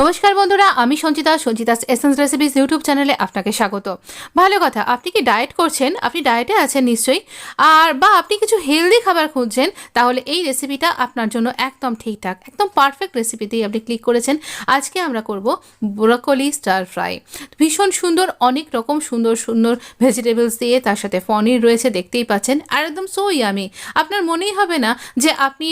নমস্কার বন্ধুরা, আমি সঞ্চিতাস এসেন্স রেসিপিস ইউটিউব চ্যানেলে আপনাকে স্বাগত। ভালো কথা, আপনি কি ডায়েট করছেন? আপনি ডায়েটে আছেন নিশ্চয়ই, আর বা আপনি কিছু হেলদি খাবার খুঁজছেন, তাহলে এই রেসিপিটা আপনার জন্য একদম ঠিকঠাক, একদম পারফেক্ট রেসিপিতেই আপনি ক্লিক করেছেন। আজকে আমরা করব ব্রোকলি স্টার ফ্রাই। ভীষণ সুন্দর, অনেক রকম সুন্দর সুন্দর ভেজিটেবলস দিয়ে, তার সাথে পনির রয়েছে, দেখতেই পাচ্ছেন, আর একদম সো ইয়ামি। আপনার মনেই হবে না যে আপনি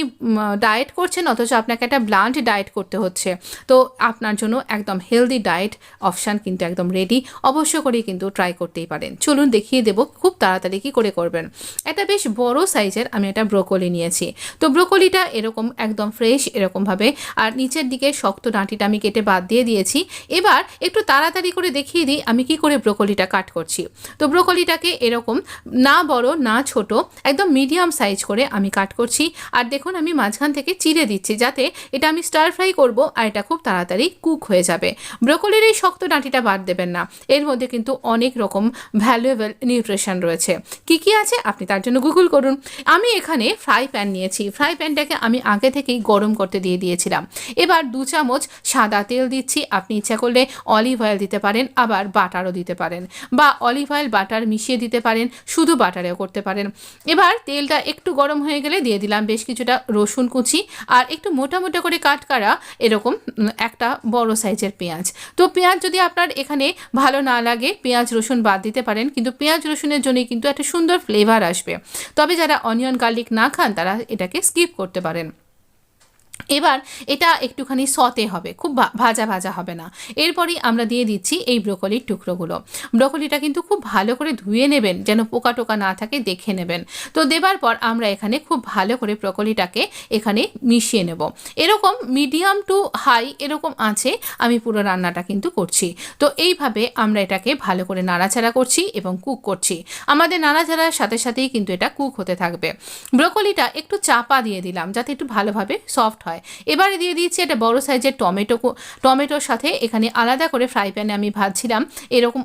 ডায়েট করছেন, অথচ আপনাকে একটা ব্লান্ট ডায়েট করতে হচ্ছে। তো আপনার জন্য একদম হেলদি ডায়েট অপশান কিন্তু একদম রেডি। অবশ্য করেই কিন্তু ট্রাই করতেই পারেন। চলুন দেখিয়ে দেবো খুব তাড়াতাড়ি কী করে করবেন। একটা বেশ বড় সাইজের আমি একটা ব্রোকলি নিয়েছি। তো ব্রোকলিটা এরকম একদম ফ্রেশ এরকমভাবে, আর নিচের দিকে শক্ত ডাঁটিটা আমি কেটে বাদ দিয়ে দিয়েছি। এবার একটু তাড়াতাড়ি করে দেখিয়ে দিই আমি কি করে ব্রোকলিটা কাট করছি। তো ব্রোকলিটাকে এরকম না বড় না ছোট, একদম মিডিয়াম সাইজ করে আমি কাট করছি। আর দেখুন আমি মাঝখান থেকে চিড়ে দিচ্ছি, যাতে এটা আমি স্টার ফ্রাই করব আর এটা খুব তাড়াতাড়ি কুক হয়ে যাবে। ব্রোকলির এই শক্ত ডাঁটিটা বাদ দেবেন না, এর মধ্যে কিন্তু অনেক রকম ভ্যালুয়েবল নিউট্রিশন রয়েছে। কি কি আছে আপনি তার জন্য গুগল করুন। আমি এখানে ফ্রাই প্যান নিয়েছি। ফ্রাই প্যানটাকে আমি আগে থেকেই গরম করতে দিয়ে দিয়েছিলাম। এবার 2 চামচ সাদা তেল দিচ্ছি। আপনি ইচ্ছা করলে অলিভ অয়েল দিতে পারেন, আবার বাটারও দিতে পারেন, বা অলিভ অয়েল বাটার মিশিয়ে দিতে পারেন, শুধু বাটারেও করতে পারেন। এবার তেলটা একটু গরম হয়ে গেলে দিয়ে দিলাম বেশ কিছুটা রসুন কুচি, আর একটু মোটা মোটা করে কাট করা এরকম একটা বড় সাইজের পেঁয়াজ। তো পেঁয়াজ যদি আপনার এখানে ভালো না লাগে, পেঁয়াজ রসুন বাদ দিতে পারেন, কিন্তু পেঁয়াজ রসুনের জন্যই কিন্তু একটা সুন্দর ফ্লেভার আসবে। তবে যারা অনিয়ন গার্লিক না খান তারা এটাকে স্কিপ করতে পারেন। এবার এটা একটুখানি সতে হবে, খুব ভাজা ভাজা হবে না। এরপরই আমরা দিয়ে দিচ্ছি এই ব্রোকলির টুকরোগুলো। ব্রোকলিটা কিন্তু খুব ভালো করে ধুয়ে নেবেন, যেন পোকা টোকা না থাকে দেখে নেবেন। তো দেবার পর আমরা এখানে খুব ভালো করে ব্রোকলিটাকে এখানে মিশিয়ে নেব। এরকম মিডিয়াম টু হাই এরকম আছে আমি পুরো রান্নাটা কিন্তু করছি। তো এইভাবে আমরা এটাকে ভালো করে নাড়াচাড়া করছি এবং কুক করছি। আমাদের নাড়াচাড়ার সাথে সাথেই কিন্তু এটা কুক হতে থাকবে। ব্রোকলিটা একটু চাপা দিয়ে দিলাম যাতে একটু ভালোভাবে সফট হয়। এবারে দিয়ে দিচ্ছি একটা বড় সাইজের টমেটোর সাথে এখানে আলাদা করে ফ্রাই প্যানে আমি ভাজছিলাম এরকম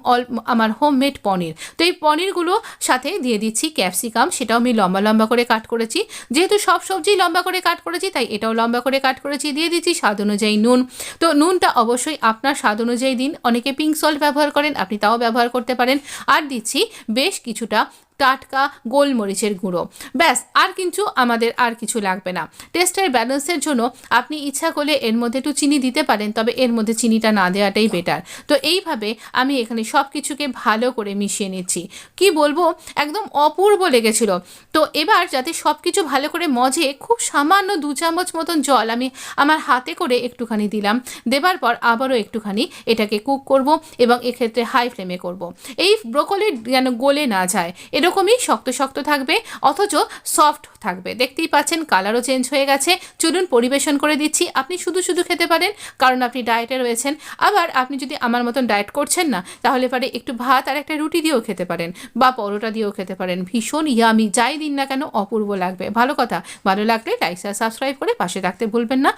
আমার হোমমেড পনির। তো এই পনিরগুলো সাথে দিয়ে দিচ্ছি ক্যাপসিকাম, সেটাও আমি লম্বা লম্বা করে কাট করেছি। যেহেতু সব সবজি লম্বা করে কাট করেছি, তাই এটাও লম্বা করে কাট করেছি। দিয়ে দিচ্ছি স্বাদ অনুযায়ী নুন। তো নুনটা অবশ্যই আপনার স্বাদ অনুযায়ী দিন। অনেকে পিঙ্ক সল্ট ব্যবহার করেন, আপনি তাও ব্যবহার করতে পারেন। আর দিচ্ছি বেশ কিছুটা টাটকা গোলমরিচের গুঁড়ো। ব্যাস, আর কিন্তু আমাদের আর কিছু লাগবে না। টেস্টের ব্যালেন্সের জন্য আপনি ইচ্ছা করলে এর মধ্যে একটু চিনি দিতে পারেন, তবে এর মধ্যে চিনিটা না দেওয়াটাই বেটার। তো এইভাবে আমি এখানে সব কিছুকে ভালো করে মিশিয়ে নিচ্ছি। কি বলবো, একদম অপূর্ব লেগেছিল। তো এবার যাতে সব কিছু ভালো করে মজে, খুব সামান্য 2 চামচ মতন জল আমি আমার হাতে করে একটুখানি দিলাম। দেবার পর আবারও একটুখানি এটাকে কুক করব, এবং এক্ষেত্রে হাই ফ্লেমে করব। এই ব্রোকলি যেন গলে না যায়, এরকমই শক্ত শক্ত থাকবে, অথচ সফট থাকবে। দেখতেই পাচ্ছেন কালারও চেঞ্জ হয়ে গেছে। চলুন পরিবেশন করে দিচ্ছি। আপনি শুধু শুধু খেতে পারেন, কারণ আপনি ডায়েটে রয়েছেন। আবার আপনি যদি আমার মতন ডায়েট করছেন না, তাহলে পারে একটু ভাত আর একটা রুটি দিয়েও খেতে পারেন, বা পরোটা দিয়েও খেতে পারেন। ভীষণ ইয়ামি, যাই দিন না কেন অপূর্ব লাগবে। ভালো কথা, ভালো লাগলে লাইক আর সাবস্ক্রাইব করে পাশে রাখতে ভুলবেন না।